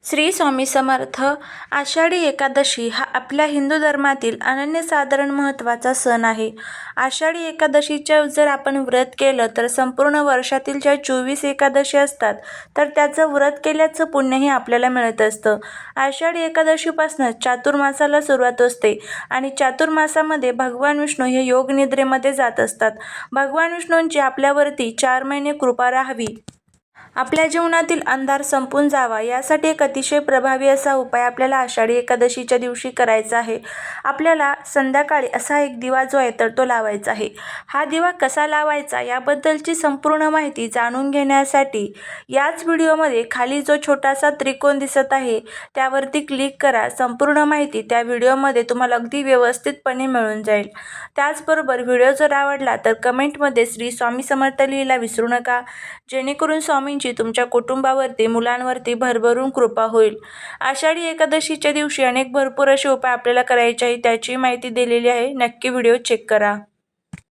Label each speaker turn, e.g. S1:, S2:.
S1: श्री स्वामी समर्थ. आषाढी एकादशी हा आपल्या हिंदू धर्मातील अनन्यसाधारण महत्त्वाचा सण आहे. आषाढी एकादशीच्या जर आपण व्रत केलं तर संपूर्ण वर्षातील ज्या 24 एकादशी असतात तर त्याचं व्रत केल्याचं पुण्यही आपल्याला मिळत असतं. आषाढी एकादशीपासूनच चातुर्मासाला सुरुवात असते आणि चातुर्मासामध्ये भगवान विष्णू हे योग निद्रेमध्ये जात असतात. भगवान विष्णूंची आपल्यावरती 4 महिने कृपा राहावी, आपल्या जीवनातील अंधार संपून जावा, यासाठी एक अतिशय प्रभावी असा उपाय आपल्याला आषाढी एकादशीच्या दिवशी करायचा आहे. आपल्याला संध्याकाळी असा एक दिवा जो आहे तर तो लावायचा आहे. हा दिवा कसा लावायचा याबद्दलची संपूर्ण माहिती जाणून घेण्यासाठी याच व्हिडिओमध्ये खाली जो छोटासा त्रिकोण दिसत आहे त्यावरती क्लिक करा. संपूर्ण माहिती त्या व्हिडिओमध्ये तुम्हाला अगदी व्यवस्थितपणे मिळून जाईल. त्याचबरोबर व्हिडिओ जर आवडला तर कमेंटमध्ये श्री स्वामी समर्थ लिहायला विसरू नका, जेणेकरून स्वामींची तुमच्या कुटुंबावरती, मुलांवरती भरभरून कृपा होईल. आषाढी एकादशीच्या दिवशी भरपूर असे उपाय आपल्याला करायचे आहे, त्याची माहिती दिलेली आहे. नक्की व्हिडिओ चेक करा.